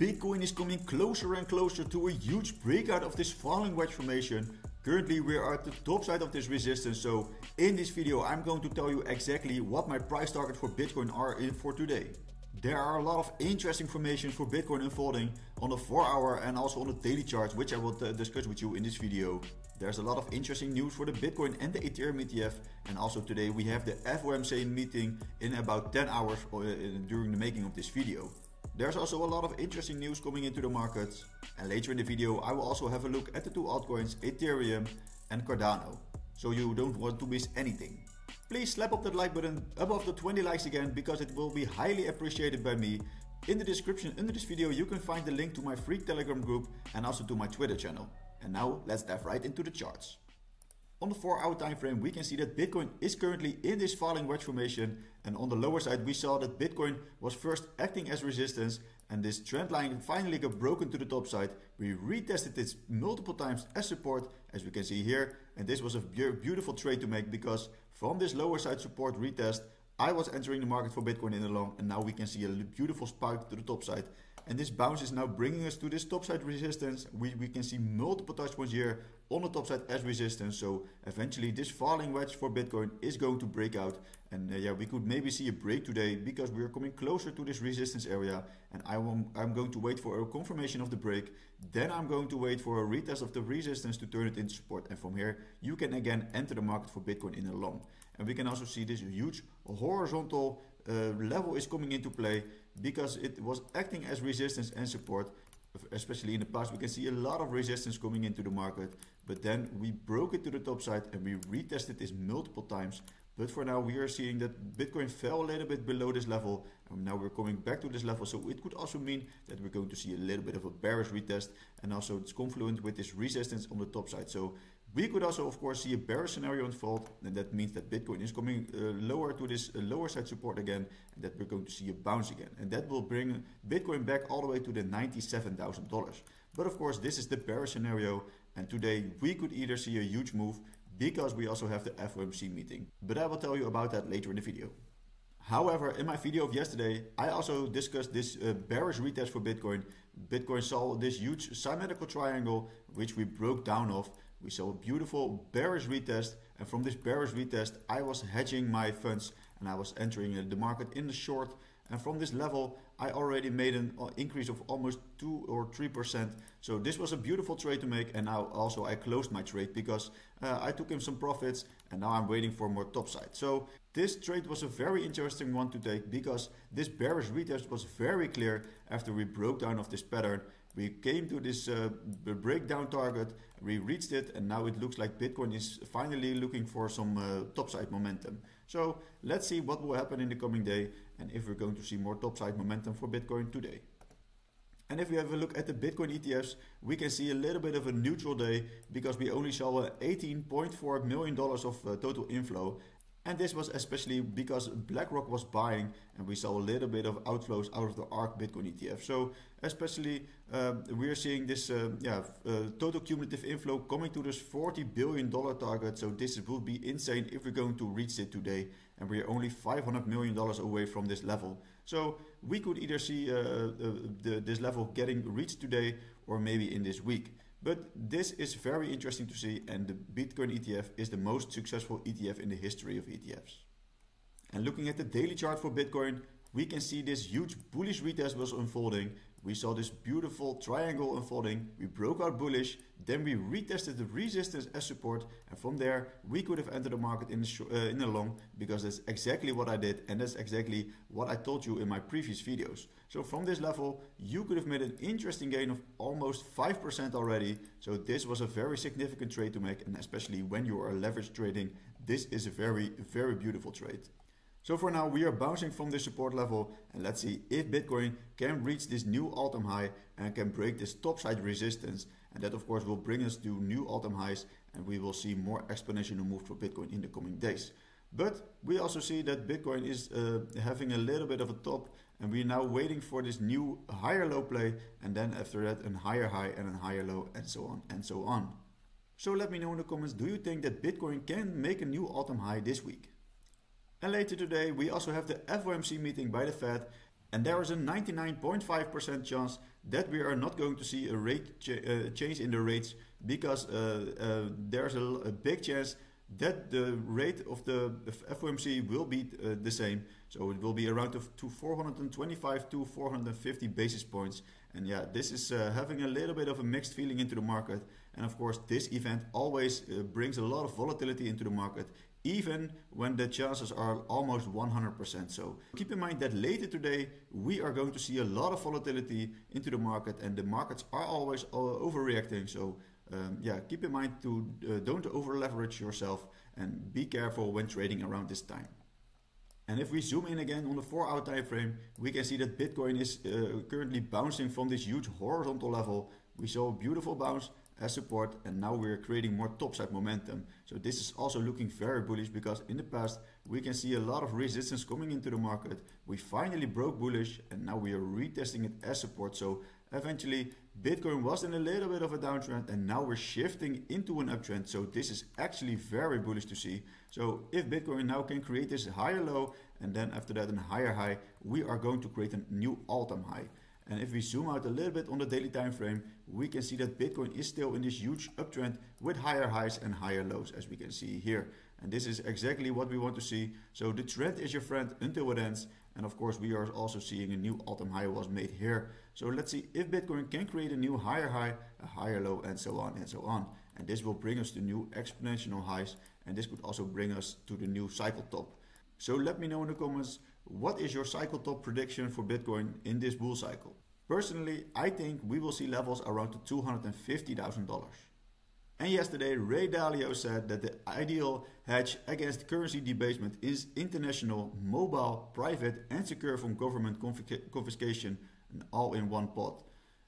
Bitcoin is coming closer and closer to a huge breakout of this falling wedge formation. Currently we are at the top side of this resistance, so in this video I'm going to tell you exactly what my price target for Bitcoin are for today. There are a lot of interesting information for Bitcoin unfolding on the 4-hour and also on the daily charts, which I will discuss with you in this video. There's a lot of interesting news for the Bitcoin and the Ethereum ETF, and also today we have the FOMC meeting in about 10 hours during the making of this video. There's also a lot of interesting news coming into the markets, and later in the video I will also have a look at the two altcoins Ethereum and Cardano, so you don't want to miss anything. Please slap up that like button above the 20 likes again, because it will be highly appreciated by me. In the description under this video you can find the link to my free Telegram group and also to my Twitter channel. And now let's dive right into the charts. On the 4-hour time frame we can see that Bitcoin is currently in this falling wedge formation, and on the lower side we saw that Bitcoin was first acting as resistance, and this trend line finally got broken to the top side. We retested this multiple times as support, as we can see here, and this was a beautiful trade to make, because from this lower side support retest I was entering the market for Bitcoin in the long, and now we can see a beautiful spike to the top side. And this bounce is now bringing us to this top side resistance. We can see multiple touch points here on the top side as resistance. So eventually this falling wedge for Bitcoin is going to break out. And yeah, we could maybe see a break today, because we are coming closer to this resistance area. And I'm going to wait for a confirmation of the break. Then I'm going to wait for a retest of the resistance to turn it into support. And from here you can again enter the market for Bitcoin in the long. And we can also see this huge horizontal level is coming into play, because it was acting as resistance and support. Especially in the past we can see a lot of resistance coming into the market, but then we broke it to the top side and we retested this multiple times. But for now we are seeing that Bitcoin fell a little bit below this level, and now we're coming back to this level, so it could also mean that we're going to see a little bit of a bearish retest, and also it's confluent with this resistance on the top side. So we could also of course see a bearish scenario unfold, and that means that Bitcoin is coming lower to this lower side support again, and that we're going to see a bounce again, and that will bring Bitcoin back all the way to the $97,000. But of course this is the bearish scenario, and today we could either see a huge move, because we also have the FOMC meeting, but I will tell you about that later in the video. However, in my video of yesterday I also discussed this bearish retest for Bitcoin. Bitcoin saw this huge symmetrical triangle which we broke down off. We saw a beautiful bearish retest, and from this bearish retest I was hedging my funds and I was entering the market in the short, and from this level I already made an increase of almost 2 or 3%. So this was a beautiful trade to make, and now also I closed my trade, because I took in some profits and now I'm waiting for more topside. So this trade was a very interesting one to take, because this bearish retest was very clear after we broke down of this pattern. We came to this breakdown target, we reached it, and now it looks like Bitcoin is finally looking for some topside momentum. So let's see what will happen in the coming day, and if we're going to see more topside momentum for Bitcoin today. And if we have a look at the Bitcoin ETFs, we can see a little bit of a neutral day, because we only saw $18.4 million of total inflow. And this was especially because BlackRock was buying, and we saw a little bit of outflows out of the ARK Bitcoin ETF. So especially we are seeing this total cumulative inflow coming to this $40 billion target. So this would be insane if we're going to reach it today, and we are only $500 million away from this level. So we could either see this level getting reached today, or maybe in this week. But this is very interesting to see, and the Bitcoin ETF is the most successful ETF in the history of ETFs. And looking at the daily chart for Bitcoin, we can see this huge bullish retest was unfolding. We saw this beautiful triangle unfolding. We broke out bullish, then we retested the resistance as support, and from there we could have entered the market in the long, because that's exactly what I did, and that's exactly what I told you in my previous videos. So from this level you could have made an interesting gain of almost 5% already. So this was a very significant trade to make, and especially when you are leverage trading, this is a very beautiful trade. So for now we are bouncing from this support level, and let's see if Bitcoin can reach this new all-time high and can break this topside resistance, and that of course will bring us to new all-time highs, and we will see more exponential moves for Bitcoin in the coming days. But we also see that Bitcoin is having a little bit of a top, and we're now waiting for this new higher low play, and then after that a higher high and a higher low, and so on and so on. So let me know in the comments, do you think that Bitcoin can make a new all-time high this week? And later today we also have the FOMC meeting by the Fed, And there is a 99.5% chance that we are not going to see a rate change in the rates, because there's a big chance that the rate of the FOMC will be the same. So it will be around to 425 to 450 basis points. And yeah, this is having a little bit of a mixed feeling into the market. And of course, this event always brings a lot of volatility into the market, even when the chances are almost 100%. So keep in mind that later today, we are going to see a lot of volatility into the market, and the markets are always overreacting. So yeah, keep in mind to don't over leverage yourself and be careful when trading around this time. And if we zoom in again on the 4-hour time frame, we can see that Bitcoin is currently bouncing from this huge horizontal level. We saw a beautiful bounce as support, and now we're creating more topside momentum. So this is also looking very bullish, because in the past we can see a lot of resistance coming into the market. We finally broke bullish, and now we are retesting it as support. So eventually Bitcoin was in a little bit of a downtrend, and now we're shifting into an uptrend. So this is actually very bullish to see. So if Bitcoin now can create this higher low, and then after that a higher high, we are going to create a new all-time high. And if we zoom out a little bit on the daily time frame, we can see that Bitcoin is still in this huge uptrend with higher highs and higher lows, as we can see here. And this is exactly what we want to see. So the trend is your friend until it ends. And of course, we are also seeing a new all-time high was made here. So let's see if Bitcoin can create a new higher high, a higher low, and so on and so on. And this will bring us to new exponential highs. And this could also bring us to the new cycle top. So let me know in the comments, what is your cycle top prediction for Bitcoin in this bull cycle? Personally, I think we will see levels around to $250,000. And yesterday, Ray Dalio said that the ideal hedge against currency debasement is international, mobile, private, and secure from government confiscation, all in one pot.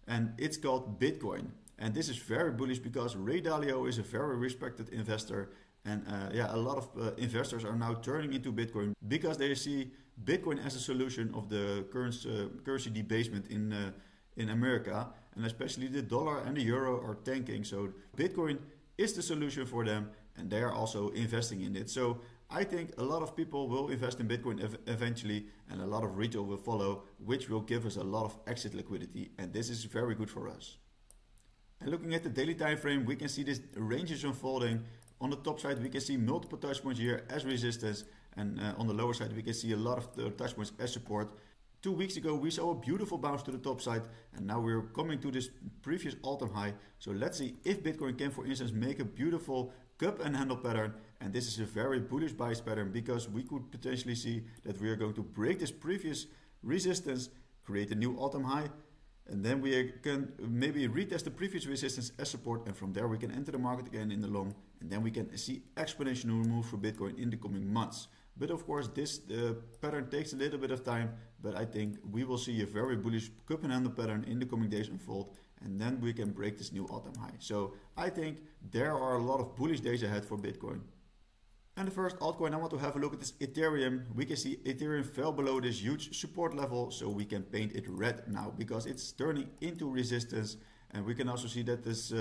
And it's called Bitcoin. And this is very bullish, because Ray Dalio is a very respected investor. And yeah, a lot of investors are now turning into Bitcoin, because they see Bitcoin as a solution of the currency debasement in America. And especially the dollar and the euro are tanking. So Bitcoin is the solution for them, and they are also investing in it. So I think a lot of people will invest in Bitcoin eventually, and a lot of retail will follow, which will give us a lot of exit liquidity. And this is very good for us. And looking at the daily time frame, we can see this range is unfolding. On the top side, we can see multiple touch points here as resistance, and on the lower side, we can see a lot of touch points as support. 2 weeks ago, we saw a beautiful bounce to the top side, and now we're coming to this previous all-time high. So let's see if Bitcoin can, for instance, make a beautiful cup and handle pattern. And this is a very bullish bias pattern, because we could potentially see that we are going to break this previous resistance, create a new all-time high, and then we can maybe retest the previous resistance as support, and from there we can enter the market again in the long, and then we can see exponential moves for Bitcoin in the coming months. But of course, this pattern takes a little bit of time, but I think we will see a very bullish cup and handle pattern in the coming days unfold, and then we can break this new all-time high. So I think there are a lot of bullish days ahead for Bitcoin. And the first altcoin I want to have a look at is Ethereum. We can see Ethereum fell below this huge support level, so we can paint it red now, because it's turning into resistance. And we can also see that this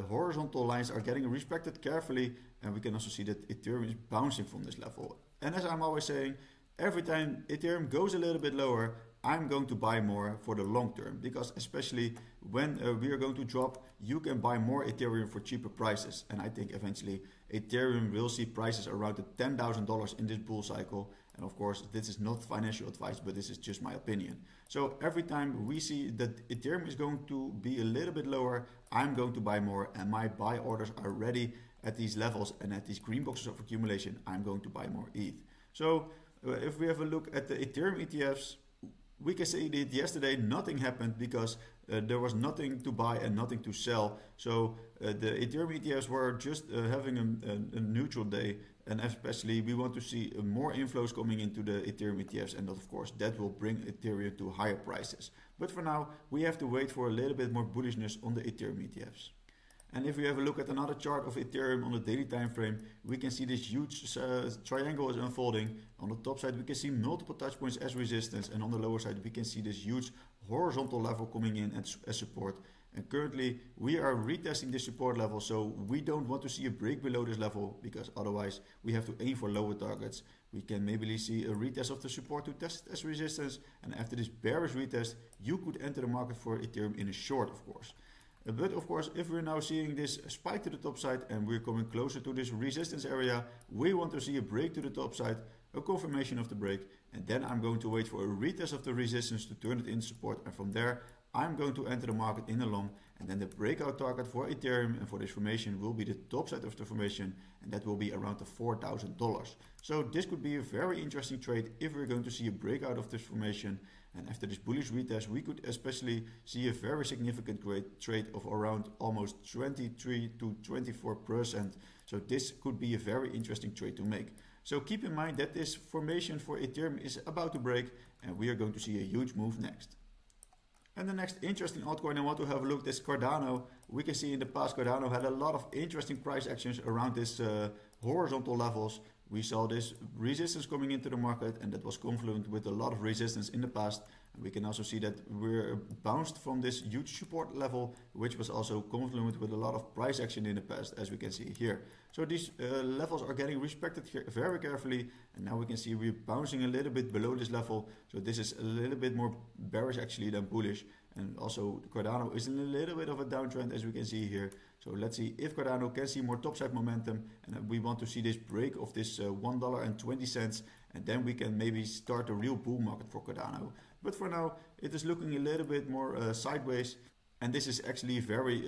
horizontal lines are getting respected carefully, and we can also see that Ethereum is bouncing from this level. And as I'm always saying, every time Ethereum goes a little bit lower, I'm going to buy more for the long term, because especially when we are going to drop, you can buy more Ethereum for cheaper prices. And I think eventually Ethereum will see prices around the $10,000 in this bull cycle. And of course, this is not financial advice, but this is just my opinion. So every time we see that Ethereum is going to be a little bit lower, I'm going to buy more, and my buy orders are ready at these levels, and at these green boxes of accumulation, I'm going to buy more ETH. So if we have a look at the Ethereum ETFs, we can say that yesterday nothing happened, because there was nothing to buy and nothing to sell. So the Ethereum ETFs were just having a neutral day, and especially we want to see more inflows coming into the Ethereum ETFs, and of course that will bring Ethereum to higher prices. But for now, we have to wait for a little bit more bullishness on the Ethereum ETFs. And if we have a look at another chart of Ethereum on the daily time frame, we can see this huge triangle is unfolding. On the top side, we can see multiple touch points as resistance, and on the lower side, we can see this huge horizontal level coming in as support. And currently, we are retesting this support level, so we don't want to see a break below this level, because otherwise we have to aim for lower targets. we can maybe see a retest of the support to test as resistance, and after this bearish retest you could enter the market for Ethereum in a short, of course. But of course, if we're now seeing this spike to the top side and we're coming closer to this resistance area, we want to see a break to the top side, a confirmation of the break, and then I'm going to wait for a retest of the resistance to turn it into support, and from there I'm going to enter the market in a long, and then the breakout target for Ethereum and for this formation will be the top side of the formation, and that will be around the $4,000. So this could be a very interesting trade if we're going to see a breakout of this formation, and after this bullish retest we could especially see a very significant trade of around almost 23 to 24%. So this could be a very interesting trade to make. So keep in mind that this formation for Ethereum is about to break and we are going to see a huge move next. And the next interesting altcoin I want to have a look is Cardano. We can see in the past Cardano had a lot of interesting price actions around this horizontal levels. We saw this resistance coming into the market and that was confluent with a lot of resistance in the past. And we can also see that we're bounced from this huge support level, which was also confluent with a lot of price action in the past, as we can see here. So these levels are getting respected here very carefully, and now we can see we're bouncing a little bit below this level. So this is a little bit more bearish actually than bullish. And also Cardano is in a little bit of a downtrend, as we can see here. So let's see if Cardano can see more topside momentum, and we want to see this break of this $1.20, and then we can maybe start a real bull market for Cardano. But for now it is looking a little bit more sideways, and this is actually very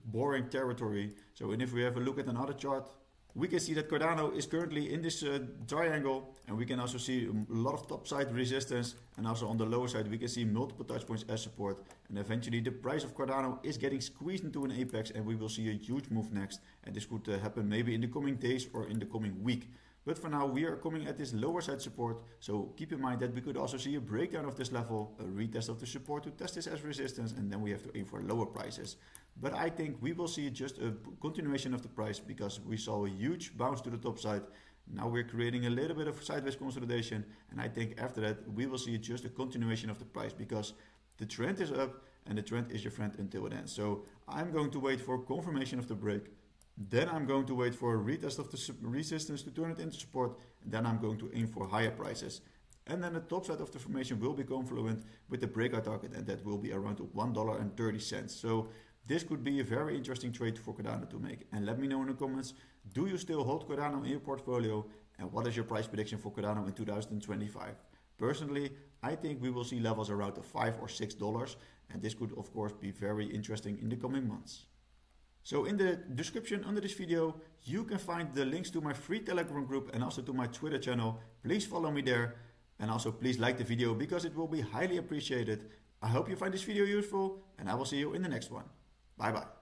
boring territory. So and if we have a look at another chart, we can see that Cardano is currently in this triangle, and we can also see a lot of top side resistance, and also on the lower side we can see multiple touch points as support, and eventually the price of Cardano is getting squeezed into an apex and we will see a huge move next, and this could happen maybe in the coming days or in the coming week. But for now we are coming at this lower side support, so keep in mind that we could also see a breakdown of this level, a retest of the support to test this as resistance, and then we have to aim for lower prices. But I think we will see just a continuation of the price because we saw a huge bounce to the top side. Now we're creating a little bit of sideways consolidation, and I think after that we will see just a continuation of the price because the trend is up and the trend is your friend until it ends. So I'm going to wait for confirmation of the break. Then I'm going to wait for a retest of the resistance to turn it into support, and then I'm going to aim for higher prices. And then the top side of the formation will be confluent with the breakout target, and that will be around $1.30. So this could be a very interesting trade for Cardano to make. And let me know in the comments, do you still hold Cardano in your portfolio, and what is your price prediction for Cardano in 2025? Personally, I think we will see levels around the $5 or $6, and this could of course be very interesting in the coming months. So in the description under this video you can find the links to my free Telegram group and also to my Twitter channel. Please follow me there, and also please like the video because it will be highly appreciated. I hope you find this video useful, and I will see you in the next one. Bye bye.